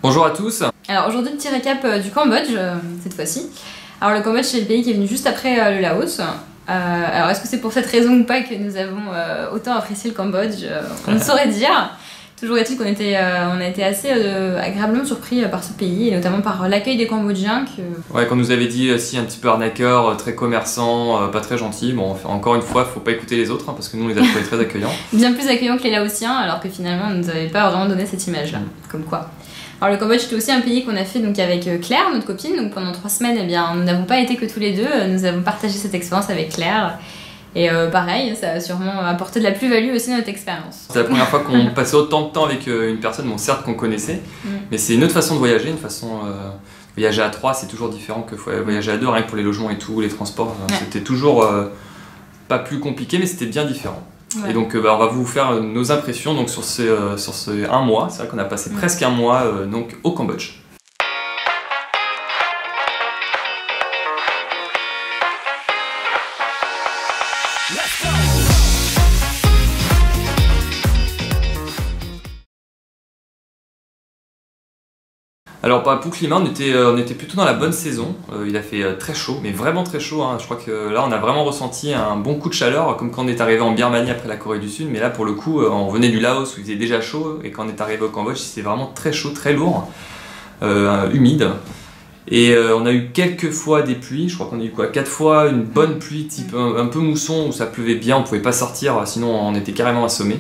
Bonjour à tous. Alors aujourd'hui, petit récap du Cambodge, cette fois-ci. Alors le Cambodge, c'est le pays qui est venu juste après le Laos. Alors est-ce que c'est pour cette raison ou pas que nous avons autant apprécié le Cambodge? On ne saurait dire. Toujours est-il qu'on on a été assez agréablement surpris par ce pays, et notamment par l'accueil des Cambodgiens. Ouais, qu'on nous avait dit aussi un petit peu arnaqueur, très commerçant, pas très gentil. Bon, encore une fois, faut pas écouter les autres, parce que nous on les a trouvés très accueillants. Bien plus accueillants que les Laotiens, alors que finalement on ne nous avait pas vraiment donné cette image-là. Comme quoi. Alors le Cambodge, c'était aussi un pays qu'on a fait donc avec Claire, notre copine. Donc pendant 3 semaines, eh bien, nous n'avons pas été que tous les deux. Nous avons partagé cette expérience avec Claire. Et pareil, ça a sûrement apporté de la plus-value aussi à notre expérience. C'est la première fois qu'on passait autant de temps avec une personne, bon certes qu'on connaissait, mais c'est une autre façon de voyager, une façon... voyager à 3, c'est toujours différent que voyager à 2, rien que pour les logements et tout, les transports. C'était toujours pas plus compliqué, mais c'était bien différent. Ouais. Et donc on va vous faire nos impressions donc, sur ce 1 mois. C'est vrai qu'on a passé presque 1 mois donc, au Cambodge. Alors pour le climat, on était plutôt dans la bonne saison. Il a fait très chaud, mais vraiment très chaud. Hein. Je crois que là on a vraiment ressenti un bon coup de chaleur, comme quand on est arrivé en Birmanie après la Corée du Sud. Mais là pour le coup, on venait du Laos où il faisait déjà chaud, et quand on est arrivé au Cambodge, c'était vraiment très chaud, très lourd, humide. Et on a eu quelques fois des pluies, je crois qu'on a eu 4 fois une bonne pluie type un peu mousson où ça pleuvait bien, on pouvait pas sortir, sinon on était carrément assommés.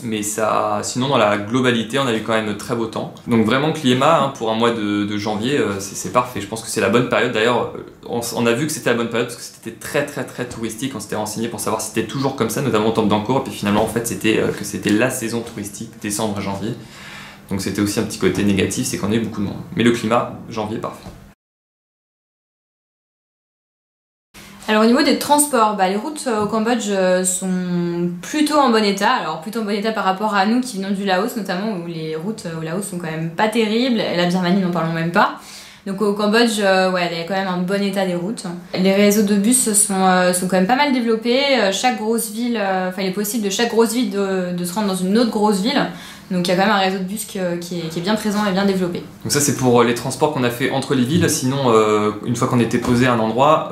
Mais ça, sinon dans la globalité, on a eu quand même très beau temps. Donc vraiment climat, hein, pour un mois de janvier, c'est parfait. Je pense que c'est la bonne période. D'ailleurs, on a vu que c'était la bonne période parce que c'était très touristique. On s'était renseigné pour savoir si c'était toujours comme ça, notamment au temple d'Angkor. Et puis finalement, en fait, c'était la saison touristique, décembre, janvier. Donc c'était aussi un petit côté négatif, c'est qu'on a eu beaucoup de monde. Mais le climat, janvier, parfait. Alors au niveau des transports, les routes au Cambodge sont plutôt en bon état. Alors plutôt en bon état par rapport à nous qui venons du Laos notamment, où les routes au Laos sont quand même pas terribles, et la Birmanie n'en parlons même pas. Donc au Cambodge, ouais, il y a quand même un bon état des routes. Les réseaux de bus sont quand même pas mal développés. Chaque grosse ville, il est possible de chaque grosse ville de se rendre dans une autre grosse ville. Donc il y a quand même un réseau de bus qui est bien présent et bien développé. Donc ça c'est pour les transports qu'on a fait entre les villes. Sinon, une fois qu'on était posé à un endroit,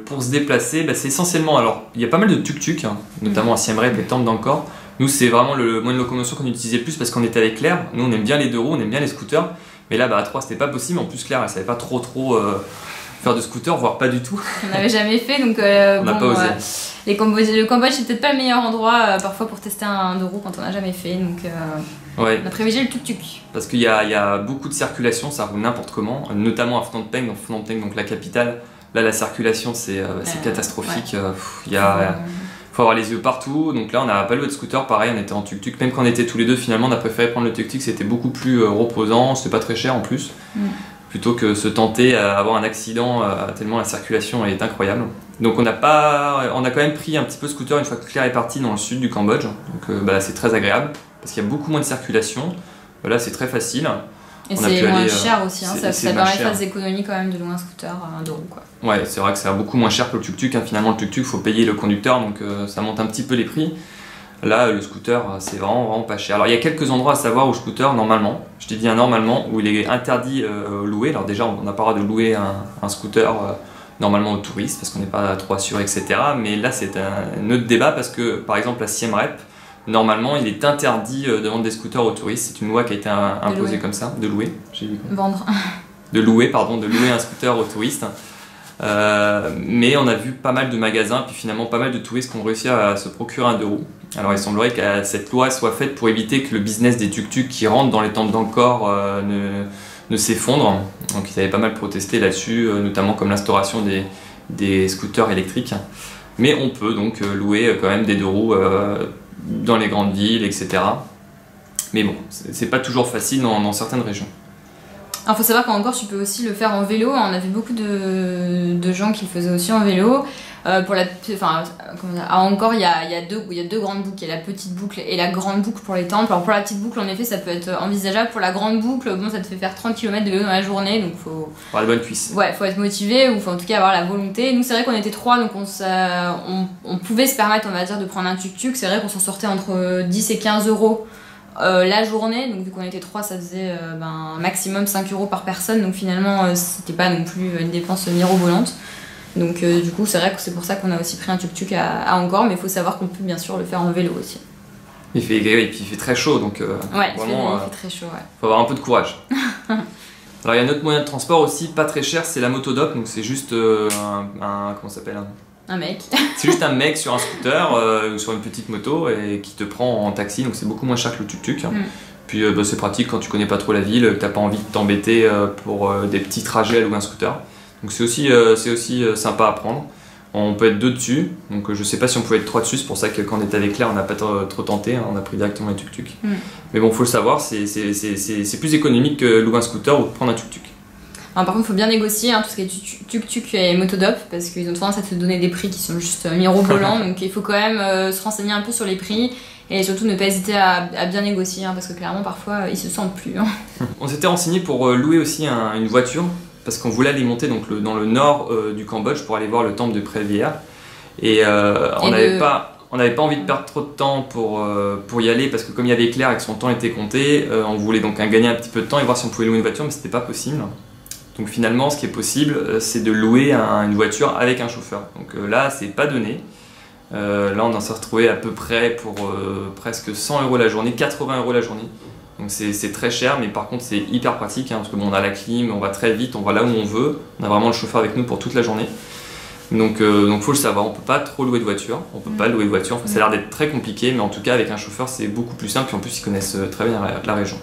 pour se déplacer, c'est essentiellement... Alors il y a pas mal de tuk-tuk, hein, notamment à Siem Reap et Temple d'Angkor. Nous c'est vraiment le moyen de locomotion qu'on utilisait plus parce qu'on était avec Claire. Nous on aime bien les 2 roues, on aime bien les scooters. Mais là à 3 c'était pas possible. En plus Claire elle savait pas trop faire de scooter, voire pas du tout. On n'avait jamais fait, donc on n'a pas osé. Le Cambodge c'est peut-être pas le meilleur endroit parfois pour tester un 2 roues quand on n'a jamais fait, donc ouais. On a privilégié le tuk-tuk. Parce qu'il y a beaucoup de circulation, ça roule n'importe comment, notamment à Phnom Penh, donc la capitale. Là la circulation c'est catastrophique, ouais. Faut avoir les yeux partout, donc là on n'a pas loué de scooter, pareil on était en tuk-tuk, même quand on était tous les deux finalement on a préféré prendre le tuk-tuk, c'était beaucoup plus reposant, c'était pas très cher en plus. Plutôt que se tenter à avoir un accident tellement la circulation est incroyable. Donc on a quand même pris un petit peu scooter une fois que Claire est partie dans le sud du Cambodge. Donc c'est très agréable parce qu'il y a beaucoup moins de circulation. Là c'est très facile. Et c'est moins cher aussi, hein, ça permet de faire des économies quand même de louer un scooter à 2 roues. Quoi. Ouais, c'est vrai que c'est beaucoup moins cher que le tuk-tuk. Hein. Finalement le tuk-tuk il faut payer le conducteur donc ça monte un petit peu les prix. Là, le scooter, c'est vraiment pas cher. Alors, il y a quelques endroits à savoir où le scooter, normalement, je t'ai dit normalement, où il est interdit louer. Alors déjà, on n'a pas le droit de louer un scooter normalement aux touristes, parce qu'on n'est pas trop assuré, etc. Mais là, c'est un autre débat, parce que, par exemple, à Siem Reap, normalement, il est interdit de vendre des scooters aux touristes. C'est une loi qui a été imposée comme ça, de louer. Vendre. De louer un scooter aux touristes. Mais on a vu pas mal de magasins, puis finalement pas mal de touristes qui ont réussi à se procurer un 2 roues. Alors il semblerait que cette loi soit faite pour éviter que le business des tuk-tuk qui rentrent dans les temples d'Angkor ne s'effondre. Donc ils avaient pas mal protesté là-dessus, notamment comme l'instauration des scooters électriques. Mais on peut donc louer quand même des 2 roues dans les grandes villes, etc. Mais bon, c'est pas toujours facile dans certaines régions. Alors faut savoir qu'en Angkor tu peux aussi le faire en vélo, on a vu beaucoup de gens qui le faisaient aussi en vélo. À Angkor il y a deux grandes boucles, il y a la petite boucle et la grande boucle pour les temples. Alors pour la petite boucle en effet ça peut être envisageable, pour la grande boucle bon ça te fait faire 30 km de vélo dans la journée donc faut avoir les bonnes cuisses. Ouais, faut être motivé ou faut en tout cas avoir la volonté. Nous c'est vrai qu'on était 3 donc on pouvait se permettre on va dire de prendre un tuk-tuk, c'est vrai qu'on s'en sortait entre 10 et 15 euros la journée, donc vu qu'on était 3, ça faisait un maximum 5 € par personne, donc finalement c'était pas non plus une dépense mirobolante. Donc du coup c'est vrai que c'est pour ça qu'on a aussi pris un tuk-tuk à Angkor, mais il faut savoir qu'on peut bien sûr le faire en vélo aussi. Il fait gris et puis il fait très chaud, donc ouais, vraiment il fait très chaud. Ouais. Faut avoir un peu de courage. Alors il y a un autre moyen de transport aussi, pas très cher, c'est la motodop, donc c'est juste comment ça s'appelle un mec. C'est juste un mec sur un scooter ou sur une petite moto et qui te prend en taxi, donc c'est beaucoup moins cher que le tuk-tuk. Puis c'est pratique quand tu connais pas trop la ville, que t'as pas envie de t'embêter pour des petits trajets à louer un scooter. Donc c'est aussi sympa à prendre. On peut être 2 dessus, donc je sais pas si on pouvait être 3 dessus, c'est pour ça que quand on était avec Claire on n'a pas trop tenté, hein, on a pris directement un tuk-tuk. Mais bon, faut le savoir, c'est plus économique que louer un scooter ou prendre un tuk-tuk. Alors, par contre, il faut bien négocier tout ce qui est tuk-tuk et motodop, parce qu'ils ont tendance à te donner des prix qui sont juste mirobolants, donc il faut quand même se renseigner un peu sur les prix. Et surtout ne pas hésiter à bien négocier, parce que clairement parfois ils se sentent plus. On s'était renseigné pour louer aussi une voiture, parce qu'on voulait aller monter dans le nord du Cambodge pour aller voir le temple de Previer. Et on n'avait pas envie de perdre trop de temps pour y aller, parce que comme il y avait Claire et que son temps était compté, on voulait donc gagner un petit peu de temps et voir si on pouvait louer une voiture, mais c'était pas possible. Donc finalement ce qui est possible c'est de louer une voiture avec un chauffeur. Donc là c'est pas donné. Là on en s'est retrouvé à peu près pour presque 100 € la journée, 80 € la journée. Donc c'est très cher, mais par contre c'est hyper pratique, parce que bon, on a la clim, on va très vite, on va là où on veut, on a vraiment le chauffeur avec nous pour toute la journée. Donc faut le savoir, on peut pas trop louer de voiture, ça a l'air d'être très compliqué, mais en tout cas avec un chauffeur c'est beaucoup plus simple, et en plus ils connaissent très bien la région.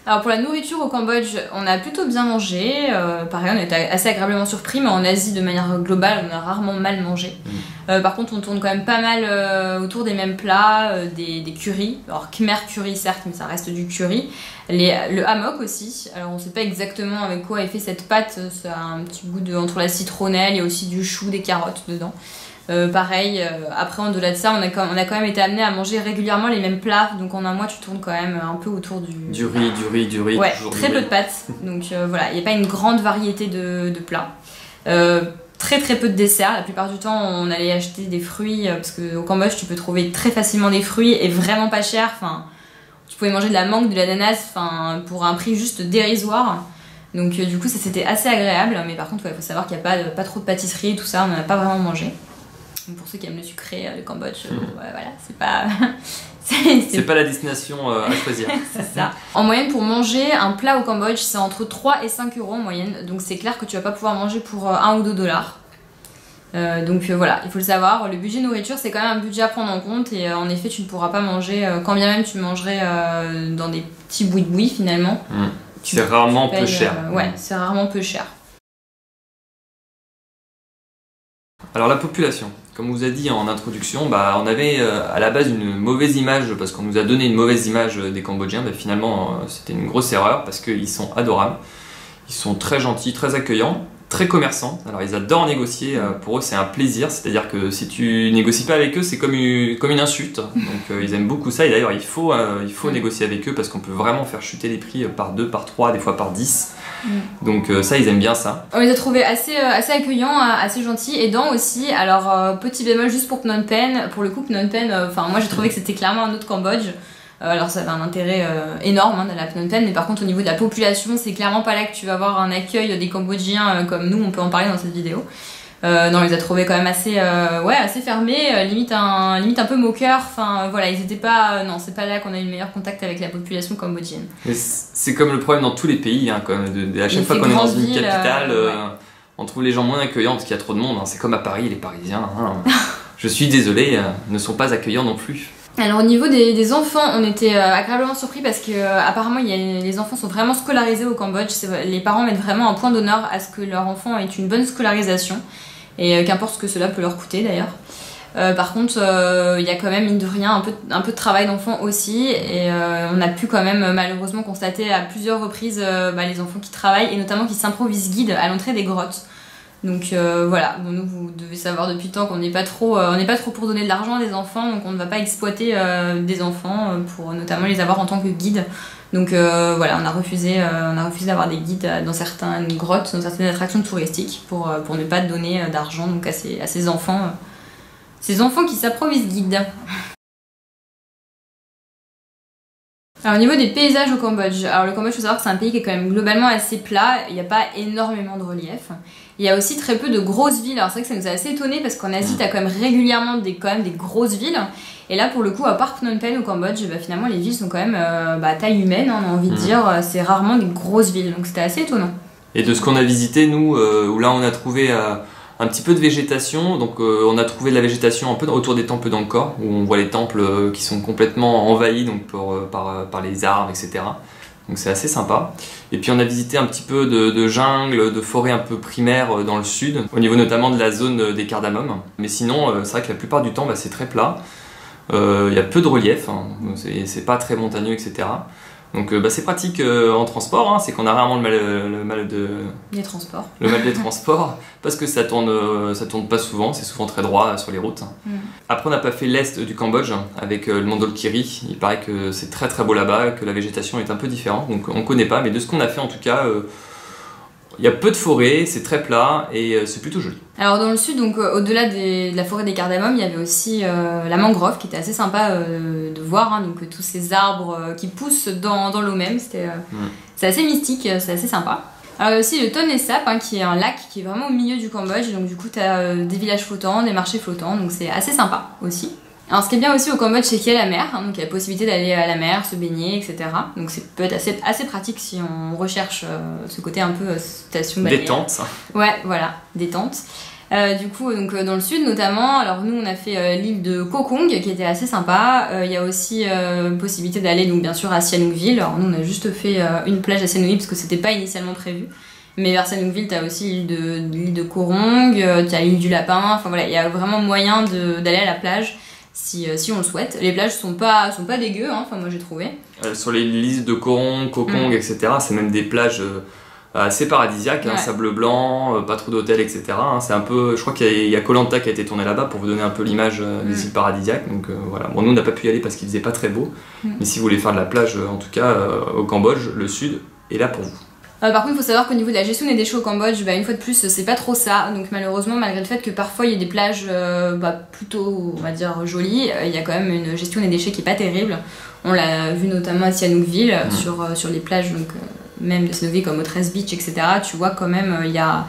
Alors pour la nourriture au Cambodge, on a plutôt bien mangé, pareil on était assez agréablement surpris, mais en Asie de manière globale on a rarement mal mangé. Par contre on tourne quand même pas mal autour des mêmes plats, des currys, alors Khmer curry certes, mais ça reste du curry. Le hammock aussi, alors on sait pas exactement avec quoi est fait cette pâte, ça a un petit goût entre la citronnelle, il y a aussi du chou, des carottes dedans. Pareil, après en delà de ça on a quand même été amené à manger régulièrement les mêmes plats, donc en un mois tu tournes quand même un peu autour du riz, ouais, toujours très peu de pâtes, donc voilà, il n'y a pas une grande variété de plats, très peu de desserts. La plupart du temps on allait acheter des fruits, parce qu'au Cambodge tu peux trouver très facilement des fruits et vraiment pas cher, enfin tu pouvais manger de la mangue, de l'ananas, pour un prix juste dérisoire. Donc du coup ça c'était assez agréable, mais par contre il faut savoir qu'il n'y a pas trop de pâtisserie, tout ça on n'en a pas vraiment mangé. Pour ceux qui aiment le sucré, le Cambodge, voilà, c'est pas... c'est pas la destination à choisir. C'est ça. En moyenne, pour manger un plat au Cambodge, c'est entre 3 et 5 € en moyenne. Donc c'est clair que tu vas pas pouvoir manger pour 1 ou 2 $. Donc voilà, il faut le savoir. Le budget nourriture, c'est quand même un budget à prendre en compte. Et en effet, tu ne pourras pas manger, quand bien même tu mangerais dans des petits boui-boui finalement. C'est rarement peu cher. Ouais, c'est rarement peu cher. Alors la population, comme on vous a dit en introduction, on avait à la base une mauvaise image, parce qu'on nous a donné une mauvaise image des Cambodgiens. Finalement c'était une grosse erreur, parce qu'ils sont adorables, ils sont très gentils, très accueillants, très commerçants. Alors ils adorent négocier, pour eux c'est un plaisir, c'est-à-dire que si tu négocies pas avec eux c'est comme une insulte. Donc ils aiment beaucoup ça, et d'ailleurs il faut négocier avec eux, parce qu'on peut vraiment faire chuter les prix par 2, par 3, des fois par 10. Donc ça ils aiment bien ça. On les a trouvés assez accueillants, assez gentils, aidants aussi. Alors petit bémol juste pour Phnom Penh, pour le coup Phnom Penh, moi j'ai trouvé que c'était clairement un autre Cambodge. Alors ça avait un intérêt énorme dans la Phnom Penh, mais par contre au niveau de la population c'est clairement pas là que tu vas avoir un accueil des Cambodgiens comme nous, on peut en parler dans cette vidéo. Non, on les a trouvés quand même assez fermés, limite un peu moqueurs. Enfin voilà, ils étaient pas, non, c'est pas là qu'on a eu le meilleur contact avec la population cambodgienne. Mais c'est comme le problème dans tous les pays, à chaque fois qu'on est dans une capitale, on trouve les gens moins accueillants parce qu'il y a trop de monde. C'est comme à Paris, les Parisiens, je suis désolé, ne sont pas accueillants non plus. Alors au niveau des enfants, on était agréablement surpris, parce que apparemment les enfants sont vraiment scolarisés au Cambodge. Les parents mettent vraiment un point d'honneur à ce que leur enfant ait une bonne scolarisation, et qu'importe ce que cela peut leur coûter d'ailleurs. Par contre, il y a quand même mine de rien un peu de travail d'enfant aussi, et on a pu quand même malheureusement constater à plusieurs reprises les enfants qui travaillent, et notamment qui s'improvisent guides à l'entrée des grottes. Donc voilà, bon, nous vous devez savoir depuis le temps qu'on n'est pas trop pour donner de l'argent à des enfants, donc on ne va pas exploiter des enfants pour notamment les avoir en tant que guides. Donc voilà, on a refusé d'avoir des guides dans certaines grottes, dans certaines attractions touristiques, pour ne pas donner d'argent donc à ces enfants qui s'improvisent guides. Alors au niveau des paysages au Cambodge, alors le Cambodge, il faut savoir que c'est un pays qui est quand même globalement assez plat, il n'y a pas énormément de relief. Il y a aussi très peu de grosses villes, alors c'est vrai que ça nous a assez étonné parce qu'en Asie, t'as quand même régulièrement des grosses villes. Et là pour le coup, à part Phnom Penh au Cambodge, finalement les villes sont quand même à taille humaine, hein, on a envie de dire, c'est rarement des grosses villes, donc c'était assez étonnant. Et de ce qu'on a visité, nous, où là on a trouvé un petit peu de végétation, donc on a trouvé de la végétation un peu autour des temples d'Angkor, où on voit les temples qui sont complètement envahis donc, par les arbres, etc. Donc c'est assez sympa. Et puis on a visité un petit peu de jungle, de forêt un peu primaire dans le sud, au niveau notamment de la zone des cardamommes. Mais sinon, c'est vrai que la plupart du temps, c'est très plat. Il y a peu de relief, hein, c'est pas très montagneux, etc. Donc c'est pratique en transport, hein, c'est qu'on a rarement le mal des transports. Le mal des transports, parce que ça tourne pas souvent, c'est souvent très droit sur les routes. Après on n'a pas fait l'est du Cambodge avec le Mondulkiri, il paraît que c'est très très beau là-bas, que la végétation est un peu différente, donc on connaît pas, mais de ce qu'on a fait en tout cas, il y a peu de forêt, c'est très plat et c'est plutôt joli. Alors dans le sud, donc au-delà de la forêt des cardamommes, il y avait aussi la mangrove qui était assez sympa de voir, hein, donc tous ces arbres qui poussent dans l'eau même, c'est assez mystique, c'est assez sympa. Alors il y a aussi le Tonlé Sap, hein, qui est un lac qui est vraiment au milieu du Cambodge, donc du coup tu as des villages flottants, des marchés flottants, donc c'est assez sympa aussi. Alors ce qui est bien aussi au Cambodge, c'est qu'il y a la mer, hein, donc il y a la possibilité d'aller à la mer, se baigner, etc. Donc c'est peut-être assez pratique si on recherche ce côté un peu station balnéaire. Détente. Ouais, voilà, détente. Du coup, donc dans le sud notamment, alors nous on a fait l'île de Koh Kong qui était assez sympa. Il y a aussi possibilité d'aller donc bien sûr à Sihanoukville. Alors nous on a juste fait une plage à Sihanoukville parce que c'était pas initialement prévu. Mais vers Sihanoukville, t'as aussi l'île de Koh Rong, t'as l'île du Lapin. Enfin voilà, il y a vraiment moyen d'aller à la plage. Si on le souhaite. Les plages sont pas dégueu, hein, enfin moi j'ai trouvé. Sur les listes de Koh Rong, Koh Kong, etc., c'est même des plages assez paradisiaques, hein, sable blanc, pas trop d'hôtels, etc. Hein, c'est un peu, je crois qu'il y a Koh Lanta qui a été tourné là-bas pour vous donner un peu l'image des îles paradisiaques. Donc voilà. Bon, nous on n'a pas pu y aller parce qu'il faisait pas très beau, mais si vous voulez faire de la plage, en tout cas au Cambodge, le sud est là pour vous. Par contre, il faut savoir qu'au niveau de la gestion des déchets au Cambodge, une fois de plus, c'est pas trop ça. Donc malheureusement, malgré le fait que parfois il y a des plages plutôt, on va dire, jolies, il y a quand même une gestion des déchets qui est pas terrible. On l'a vu notamment à Sihanoukville, sur les plages, donc même de Sihanoukville comme au 13 Beach, etc. Tu vois quand même, il y a...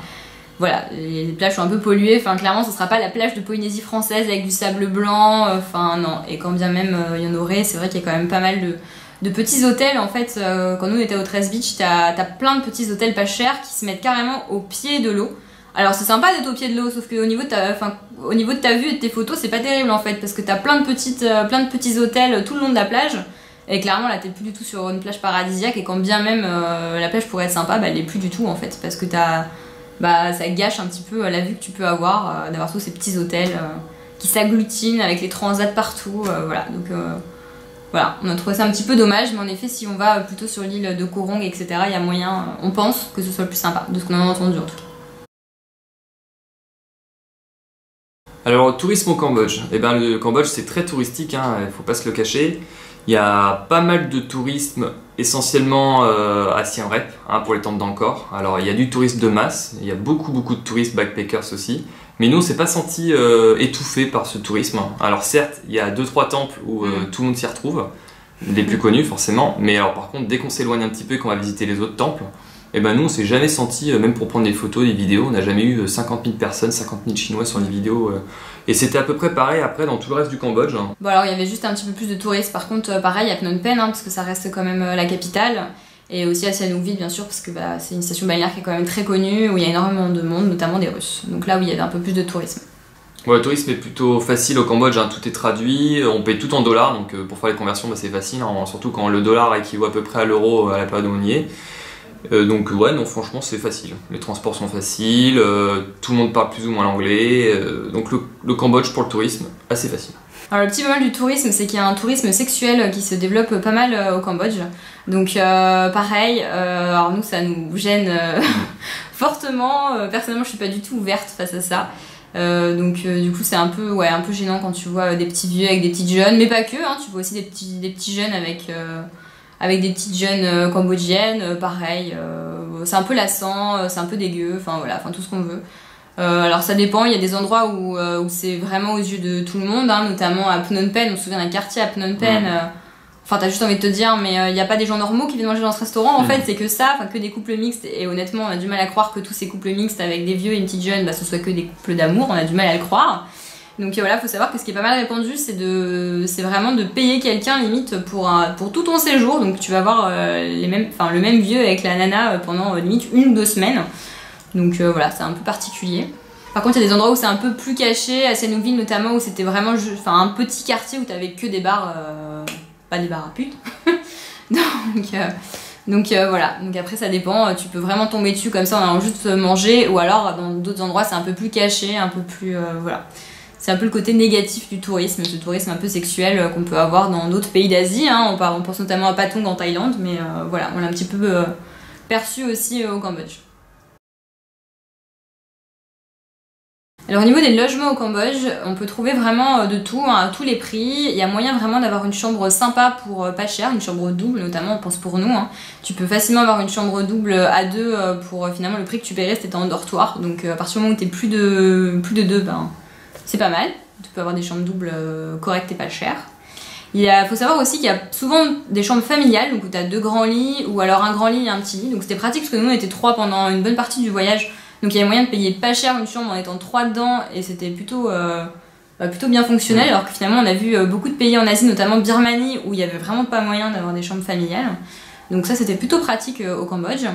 Voilà, les plages sont un peu polluées, enfin clairement ce sera pas la plage de Polynésie française avec du sable blanc, enfin non. Et quand bien même il y en aurait, c'est vrai qu'il y a quand même pas mal de petits hôtels en fait. Quand nous on était au 13 Beach, t'as plein de petits hôtels pas chers qui se mettent carrément au pied de l'eau. Alors c'est sympa d'être au pied de l'eau, sauf qu'au niveau de ta vue et de tes photos, c'est pas terrible en fait, parce que t'as plein de petits hôtels tout le long de la plage. Et clairement là t'es plus du tout sur une plage paradisiaque, et quand bien même la plage pourrait être sympa, elle l'est plus du tout en fait, parce que ça gâche un petit peu la vue que tu peux avoir, d'avoir tous ces petits hôtels qui s'agglutinent avec les transats partout, voilà. Donc voilà, on a trouvé ça un petit peu dommage, mais en effet, si on va plutôt sur l'île de Koh Rong, etc., il y a moyen, on pense que ce soit le plus sympa, de ce qu'on en a entendu en tout cas. Alors, tourisme au Cambodge. Le Cambodge, c'est très touristique, hein, il faut pas se le cacher. Il y a pas mal de tourisme, essentiellement à Siem Reap, hein, pour les temples d'Angkor. Alors, il y a du tourisme de masse, il y a beaucoup de touristes backpackers aussi. Mais nous, on s'est pas senti étouffé par ce tourisme. Alors certes, il y a 2-3 temples où tout le monde s'y retrouve, les plus connus forcément, mais alors par contre, dès qu'on s'éloigne un petit peu et qu'on va visiter les autres temples, nous, on s'est jamais senti, même pour prendre des photos, des vidéos, on n'a jamais eu 50 000 personnes, 50 000 Chinois sur les vidéos. Et c'était à peu près pareil après dans tout le reste du Cambodge. Bon alors, il y avait juste un petit peu plus de touristes. Par contre, pareil à Phnom Penh, hein, parce que ça reste quand même la capitale. Et aussi à Sihanoukville, bien sûr, parce que c'est une station balnéaire qui est quand même très connue, où il y a énormément de monde, notamment des Russes. Donc là où il y avait un peu plus de tourisme. Ouais, le tourisme est plutôt facile au Cambodge, hein, tout est traduit, on paye tout en dollars, donc pour faire les conversions, c'est facile, hein, surtout quand le dollar équivaut à peu près à l'euro à la période où on y est. Donc ouais, non, franchement, c'est facile. Les transports sont faciles, tout le monde parle plus ou moins l'anglais, donc le Cambodge pour le tourisme, assez facile. Alors le petit bémol du tourisme, c'est qu'il y a un tourisme sexuel qui se développe pas mal au Cambodge. Donc pareil, alors nous ça nous gêne fortement. Personnellement je suis pas du tout ouverte face à ça. Du coup c'est un peu gênant quand tu vois des petits vieux avec des petites jeunes, mais pas que, hein, tu vois aussi des petits jeunes avec des petites jeunes cambodgiennes, pareil. C'est un peu lassant, c'est un peu dégueu, enfin voilà, tout ce qu'on veut. Alors ça dépend, il y a des endroits où c'est vraiment aux yeux de tout le monde, hein, notamment à Phnom Penh. On se souvient d'un quartier à Phnom Penh Enfin, t'as juste envie de te dire, mais il n'y a pas des gens normaux qui viennent manger dans ce restaurant. En fait, c'est que ça, enfin que des couples mixtes. Et honnêtement, on a du mal à croire que tous ces couples mixtes avec des vieux et une petite jeune, bah, ce soit que des couples d'amour. On a du mal à le croire. Donc voilà, faut savoir que ce qui est pas mal répandu, c'est vraiment de payer quelqu'un limite pour tout ton séjour. Donc tu vas avoir le même vieux avec la nana pendant limite 1 ou 2 semaines. Donc voilà, c'est un peu particulier. Par contre, il y a des endroits où c'est un peu plus caché, à Sénouville notamment, où c'était vraiment un petit quartier où t'avais que des bars. Pas des bars à putes. donc voilà, donc après ça dépend, tu peux vraiment tomber dessus comme ça en allant juste manger, ou alors dans d'autres endroits c'est un peu plus caché, un peu plus voilà. C'est un peu le côté négatif du tourisme, ce tourisme un peu sexuel qu'on peut avoir dans d'autres pays d'Asie, hein. On pense notamment à Patong en Thaïlande, mais voilà, on l'a un petit peu perçu aussi au Cambodge. Alors au niveau des logements au Cambodge, on peut trouver vraiment de tout, hein, à tous les prix. Il y a moyen vraiment d'avoir une chambre sympa pour pas cher, une chambre double notamment, on pense pour nous. Hein. Tu peux facilement avoir une chambre double à 2 pour finalement le prix que tu paierais si t'étais en dortoir. Donc à partir du moment où t'es plus de 2, ben, c'est pas mal. Tu peux avoir des chambres doubles correctes et pas chères. Faut savoir aussi qu'il y a souvent des chambres familiales, donc où t'as 2 grands lits, ou alors un grand lit et un petit lit. Donc c'était pratique parce que nous on était 3 pendant une bonne partie du voyage. Donc il y avait moyen de payer pas cher une chambre en étant 3 dedans et c'était plutôt bien fonctionnel, alors que finalement on a vu beaucoup de pays en Asie, notamment Birmanie, où il y avait vraiment pas moyen d'avoir des chambres familiales. Donc ça c'était plutôt pratique au Cambodge.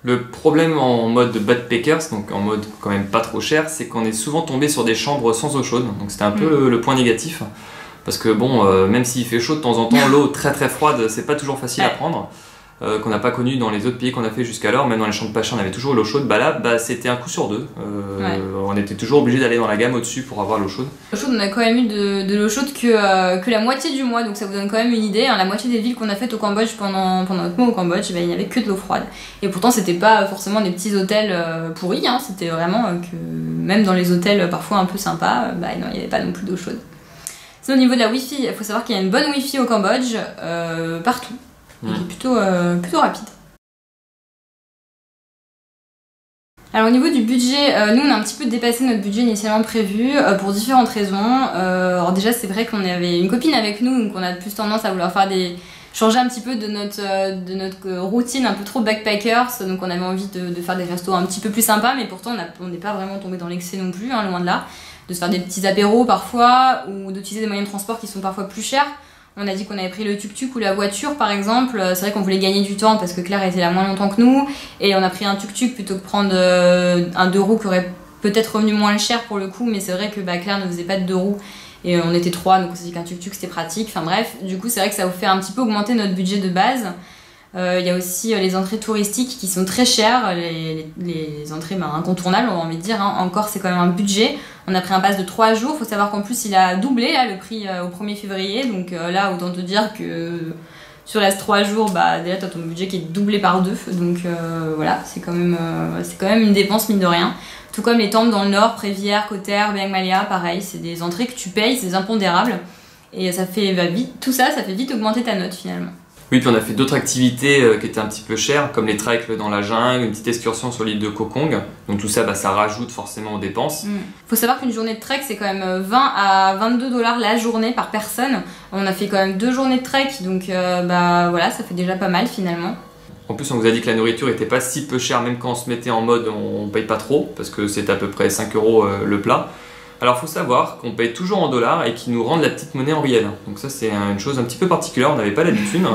Le problème en mode backpackers, donc en mode quand même pas trop cher, c'est qu'on est souvent tombé sur des chambres sans eau chaude, donc c'était un peu le point négatif. Parce que bon, même s'il fait chaud de temps en temps, l'eau très très froide, c'est pas toujours facile à prendre. Qu'on n'a pas connu dans les autres pays qu'on a fait jusqu'alors, même dans les chambres pas chères on avait toujours l'eau chaude, bah là c'était un coup sur 2. On était toujours obligé d'aller dans la gamme au-dessus pour avoir l'eau chaude. L'eau chaude, on a quand même eu de l'eau chaude que la moitié du mois, donc ça vous donne quand même une idée, hein. La moitié des villes qu'on a faites au Cambodge pendant notre mois au Cambodge, bah, il n'y avait que de l'eau froide. Et pourtant c'était pas forcément des petits hôtels pourris, hein. C'était vraiment que même dans les hôtels parfois un peu sympas, bah non, il n'y avait pas non plus d'eau chaude. C'est au niveau de la Wi-Fi, il faut savoir qu'il y a une bonne Wi-Fi au Cambodge, partout. Qui est plutôt rapide. Alors au niveau du budget, nous on a un petit peu dépassé notre budget initialement prévu pour différentes raisons. Alors déjà c'est vrai qu'on avait une copine avec nous, donc on a plus tendance à vouloir changer un petit peu de notre routine un peu trop backpackers, donc on avait envie de faire des restos un petit peu plus sympas, mais pourtant on n'est pas vraiment tombé dans l'excès non plus, hein, loin de là. De se faire des petits apéros parfois, ou d'utiliser des moyens de transport qui sont parfois plus chers. On a dit qu'on avait pris le tuk-tuk ou la voiture par exemple. C'est vrai qu'on voulait gagner du temps parce que Claire était là moins longtemps que nous. Et on a pris un tuk-tuk plutôt que prendre un 2 roues qui aurait peut-être revenu moins cher pour le coup. Mais c'est vrai que Claire ne faisait pas de 2 roues. Et on était 3, donc on s'est dit qu'un tuk-tuk c'était pratique. Enfin bref, du coup c'est vrai que ça vous fait un petit peu augmenter notre budget de base. Il y a aussi les entrées touristiques qui sont très chères, les entrées incontournables on va envie de dire, hein. Encore c'est quand même un budget. On a pris un pass de 3 jours, il faut savoir qu'en plus il a doublé là, le prix au 1er février, donc là autant te dire que sur les 3 jours, déjà t'as ton budget qui est doublé par 2, donc voilà, c'est quand même une dépense mine de rien. Tout comme les temples dans le nord, Prévière, Koh Ther, Biang Malia, pareil, c'est des entrées que tu payes, c'est des impondérables, et ça fait vite, ça fait vite augmenter ta note finalement. Oui, puis on a fait d'autres activités qui étaient un petit peu chères, comme les treks dans la jungle, une petite excursion sur l'île de Koh Kong. Donc tout ça, ça rajoute forcément aux dépenses. Faut savoir qu'une journée de trek, c'est quand même 20 à 22 $ la journée par personne. On a fait quand même 2 journées de trek, donc voilà, ça fait déjà pas mal finalement. En plus, on vous a dit que la nourriture était pas si peu chère, même quand on se mettait en mode on paye pas trop, parce que c'est à peu près 5 € le plat. Alors faut savoir qu'on paye toujours en dollars et qu'ils nous rendent la petite monnaie en riel. Donc ça c'est une chose un petit peu particulière, on n'avait pas l'habitude.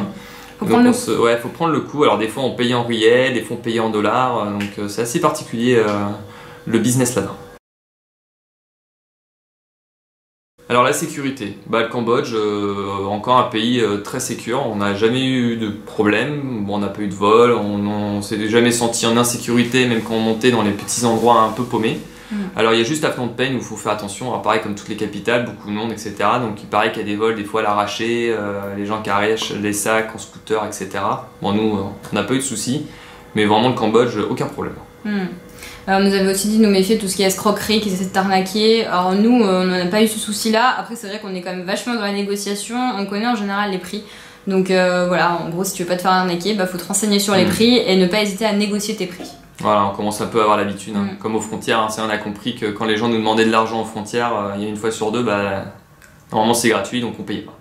Faut prendre le coup. Alors des fois on payait en riel, des fois on payait en dollars, donc c'est assez particulier le business là-dedans. Alors la sécurité, le Cambodge, encore un pays très sécure, on n'a jamais eu de problème, on n'a pas eu de vol, on s'est jamais senti en insécurité même quand on montait dans les petits endroits un peu paumés. Alors il y a juste à Phnom Penh où il faut faire attention, alors pareil comme toutes les capitales, beaucoup de monde, etc. Donc il paraît qu'il y a des vols des fois à l'arraché, les gens qui arrachent les sacs en scooter, etc. Bon nous on n'a pas eu de soucis, mais vraiment le Cambodge, aucun problème. On nous avait aussi dit de nous méfier de tout ce qui est escroquerie, qu'ils essaient de t'arnaquer. Alors nous on n'en a pas eu ce souci là, après c'est vrai qu'on est quand même vachement dans la négociation, on connaît en général les prix. Donc voilà, en gros si tu veux pas te faire arnaquer, faut te renseigner sur les prix et ne pas hésiter à négocier tes prix. Voilà, on commence un peu à avoir l'habitude, hein. Comme aux frontières, on a compris que quand les gens nous demandaient de l'argent aux frontières, il y a une fois sur deux, normalement c'est gratuit donc on payait pas.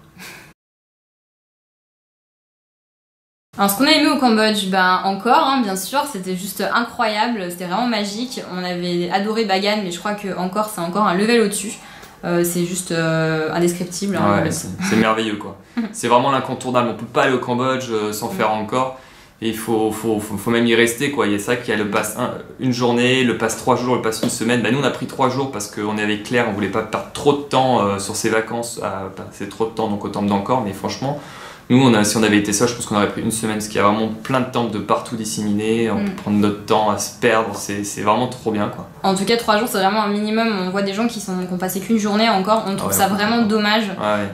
Alors ce qu'on a aimé au Cambodge, encore, hein, bien sûr, c'était juste incroyable, c'était vraiment magique. On avait adoré Bagan, mais je crois que encore c'est encore un level au-dessus. C'est juste indescriptible. Hein, ouais, c'est merveilleux quoi. C'est vraiment l'incontournable, on peut pas aller au Cambodge sans faire encore. Et il faut même y rester quoi. Il y a ça qu'il y a le pass une journée, le pass 3 jours, le pass une semaine. Nous on a pris 3 jours parce qu'on est avec Claire, on voulait pas perdre trop de temps sur ses vacances, à passer trop de temps donc au temple d'Angkor, mais franchement, nous si on avait été seul, je pense qu'on aurait pris une semaine parce qu'il y a vraiment plein de temples de partout disséminés, on peut prendre notre temps à se perdre, c'est vraiment trop bien quoi. En tout cas 3 jours c'est vraiment un minimum, on voit des gens qui ont passé qu'une journée encore, on trouve ça vraiment dommage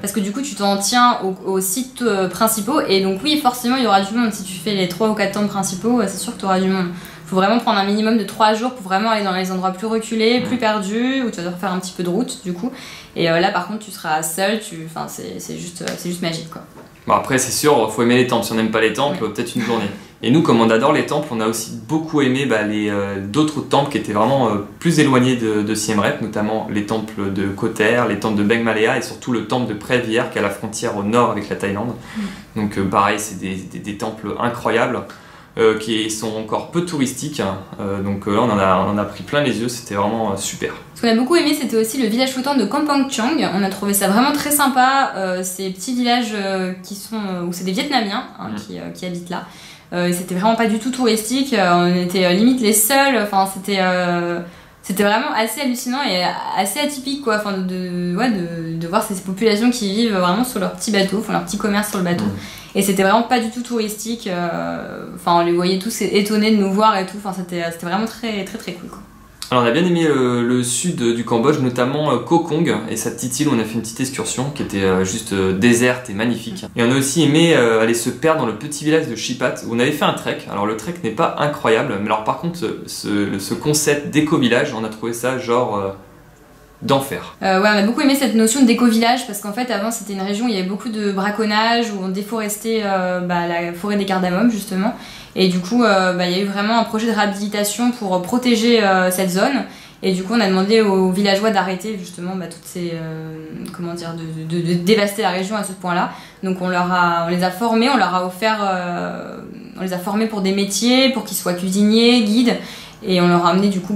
parce que du coup tu t'en tiens aux sites principaux et donc oui forcément il y aura du monde si tu fais les 3 ou 4 temples principaux, c'est sûr que tu auras du monde. Faut vraiment prendre un minimum de 3 jours pour vraiment aller dans les endroits plus reculés, plus perdus, où tu vas devoir faire un petit peu de route du coup. Et là par contre tu seras seul, c'est juste magique quoi. Bon après c'est sûr, faut aimer les temples, si on n'aime pas les temples, peut-être une journée. Et nous comme on adore les temples, on a aussi beaucoup aimé d'autres temples qui étaient vraiment plus éloignés de Siem Reap, notamment les temples de Koh Ther, les temples de Beng Malea et surtout le temple de Preah Vihear qui est à la frontière au nord avec la Thaïlande. Donc pareil, c'est des temples incroyables. Qui sont encore peu touristiques, donc là on en a pris plein les yeux, c'était vraiment super. Ce qu'on a beaucoup aimé c'était aussi le village flottant de Kampong Chang, on a trouvé ça vraiment très sympa, ces petits villages où c'est des Vietnamiens qui habitent là, c'était vraiment pas du tout touristique, on était limite les seuls, enfin c'était vraiment assez hallucinant et assez atypique quoi, de voir ces populations qui vivent vraiment sur leur petit bateau, font leur petit commerce sur le bateau. Et c'était vraiment pas du tout touristique, on les voyait tous étonnés de nous voir et tout, c'était vraiment très très très cool quoi. Alors on a bien aimé le sud du Cambodge, notamment Koh Kong et sa petite île où on a fait une petite excursion qui était juste déserte et magnifique. Et on a aussi aimé aller se perdre dans le petit village de Shipat où on avait fait un trek. Alors le trek n'est pas incroyable, mais alors par contre ce concept d'éco-village, on a trouvé ça genre d'enfer. On a beaucoup aimé cette notion d'éco-village parce qu'en fait avant c'était une région où il y avait beaucoup de braconnage, où on déforestait la forêt des cardamomes justement. Et du coup, il y a eu vraiment un projet de réhabilitation pour protéger cette zone. Et du coup, on a demandé aux villageois d'arrêter justement toutes ces... de dévaster la région à ce point-là. Donc on les a formés, on leur a offert... on les a formés pour des métiers, pour qu'ils soient cuisiniers, guides. Et on leur a amené du coup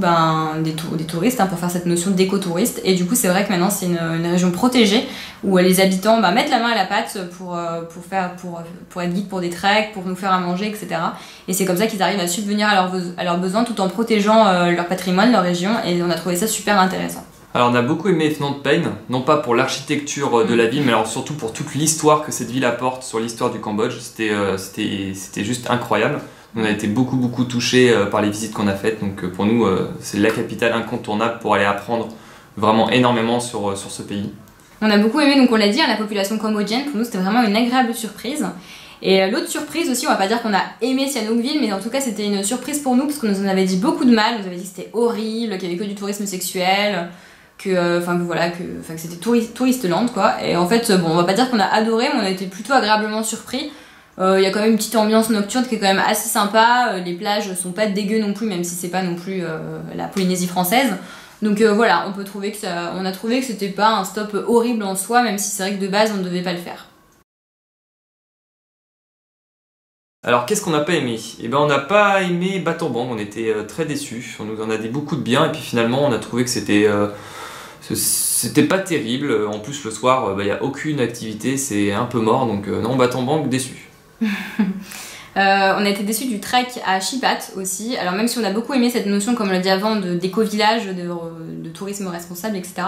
des touristes pour faire cette notion d'écotouriste. Et du coup c'est vrai que maintenant c'est une région protégée où les habitants mettent la main à la pâte pour être guides pour des treks, pour nous faire à manger, etc. Et c'est comme ça qu'ils arrivent à subvenir à leurs besoins tout en protégeant leur patrimoine, leur région. Et on a trouvé ça super intéressant. Alors on a beaucoup aimé Phnom Penh, non pas pour l'architecture de la ville, mais alors surtout pour toute l'histoire que cette ville apporte sur l'histoire du Cambodge. C'était juste incroyable. On a été beaucoup touchés par les visites qu'on a faites, donc pour nous c'est la capitale incontournable pour aller apprendre vraiment énormément sur ce pays. On a beaucoup aimé, donc on l'a dit, la population cambodgienne, pour nous c'était vraiment une agréable surprise. Et l'autre surprise aussi, on va pas dire qu'on a aimé Sihanoukville, mais en tout cas c'était une surprise pour nous parce qu'on nous en avait dit beaucoup de mal, on nous avait dit que c'était horrible, qu'il y avait que du tourisme sexuel, que c'était tourist land quoi. Et en fait on va pas dire qu'on a adoré, mais on a été plutôt agréablement surpris. Il y a quand même une petite ambiance nocturne qui est quand même assez sympa, les plages sont pas dégueu non plus, même si c'est pas non plus la Polynésie française. Donc on a trouvé que c'était pas un stop horrible en soi, même si c'est vrai que de base on ne devait pas le faire. Alors qu'est-ce qu'on n'a pas aimé ? On n'a pas aimé Battambang, on était très déçus, on nous en a dit beaucoup de bien et puis finalement on a trouvé que c'était pas terrible. En plus le soir il n'y a aucune activité, c'est un peu mort, donc non, Battambang, déçu. On a été déçus du trek à Shipat aussi. Alors même si on a beaucoup aimé cette notion, comme on l'a dit avant, d'éco-village, de tourisme responsable, etc.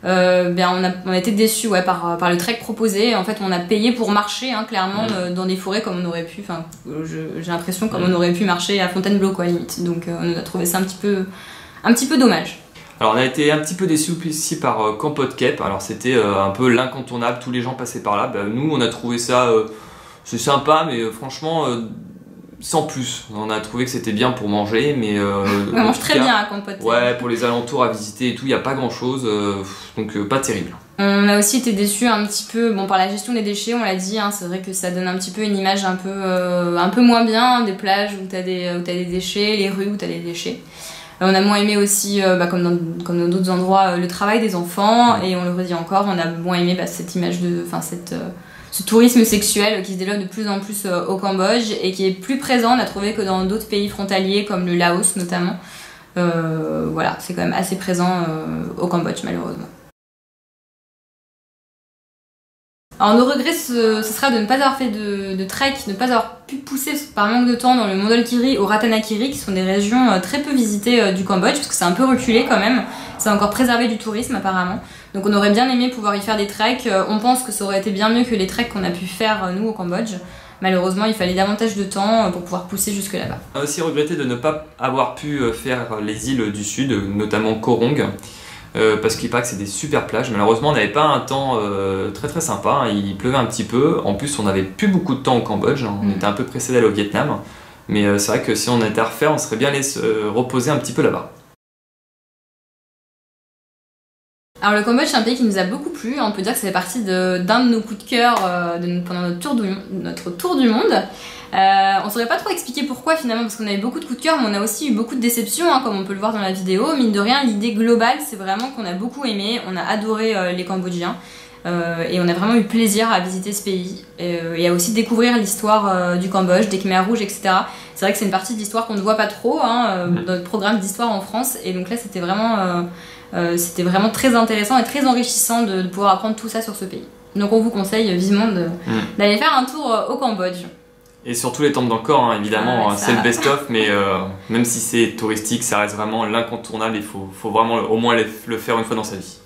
On a été déçus par le trek proposé. En fait, on a payé pour marcher, clairement, dans des forêts comme on aurait pu. J'ai l'impression comme on aurait pu marcher à Fontainebleau, quoi, limite. Donc on a trouvé ça un petit peu dommage. Alors on a été un petit peu déçus ici par Kampot Kep. Alors c'était un peu l'incontournable, tous les gens passaient par là. Nous on a trouvé ça c'est sympa, mais franchement sans plus. On a trouvé que c'était bien pour manger, mais on mange très bien à Kampot Kep. Ouais, pour les alentours à visiter et tout, il n'y a pas grand chose, donc pas terrible. On a aussi été déçus un petit peu par la gestion des déchets, on l'a dit, c'est vrai que ça donne un petit peu une image un peu moins bien des plages où t'as des déchets, les rues où t'as des déchets. On a moins aimé aussi, comme dans d'autres endroits, le travail des enfants, et on le redit encore, on a moins aimé cette image ce tourisme sexuel qui se développe de plus en plus au Cambodge et qui est plus présent, on a trouvé, que dans d'autres pays frontaliers comme le Laos notamment. Voilà, c'est quand même assez présent au Cambodge malheureusement. Alors nos regrets, ce sera de ne pas avoir fait de trek, de ne pas avoir pu pousser par manque de temps dans le Mondulkiri ou Ratanakiri, qui sont des régions très peu visitées du Cambodge, parce que c'est un peu reculé quand même, c'est encore préservé du tourisme apparemment. Donc on aurait bien aimé pouvoir y faire des treks, on pense que ça aurait été bien mieux que les treks qu'on a pu faire nous au Cambodge. Malheureusement, il fallait davantage de temps pour pouvoir pousser jusque là-bas. On a aussi regretté de ne pas avoir pu faire les îles du sud, notamment Korong. Parce qu'il paraît que c'est des super plages. Malheureusement, on n'avait pas un temps très très sympa, hein. Il pleuvait un petit peu. En plus, on n'avait plus beaucoup de temps au Cambodge, hein. On était un peu pressé d'aller au Vietnam. Mais c'est vrai que si on était à refaire, on serait bien allé se reposer un petit peu là-bas. Alors le Cambodge, c'est un pays qui nous a beaucoup plu. On peut dire que ça fait partie d'un de nos coups de cœur pendant notre tour du monde. On saurait pas trop expliquer pourquoi finalement, parce qu'on avait beaucoup de coups de cœur, mais on a aussi eu beaucoup de déceptions, hein, comme on peut le voir dans la vidéo. Mine de rien, l'idée globale, c'est vraiment qu'on a beaucoup aimé, on a adoré les Cambodgiens, et on a vraiment eu plaisir à visiter ce pays, et à aussi découvrir l'histoire du Cambodge, des Khmers rouges, etc. C'est vrai que c'est une partie de l'histoire qu'on ne voit pas trop dans notre programme d'histoire en France, et donc là c'était vraiment très intéressant et très enrichissant de pouvoir apprendre tout ça sur ce pays. Donc on vous conseille vivement d'aller faire un tour au Cambodge. Et surtout les temples d'Angkor, hein, évidemment, ouais, c'est le best-of, mais même si c'est touristique, ça reste vraiment l'incontournable, il faut vraiment au moins le faire une fois dans sa vie.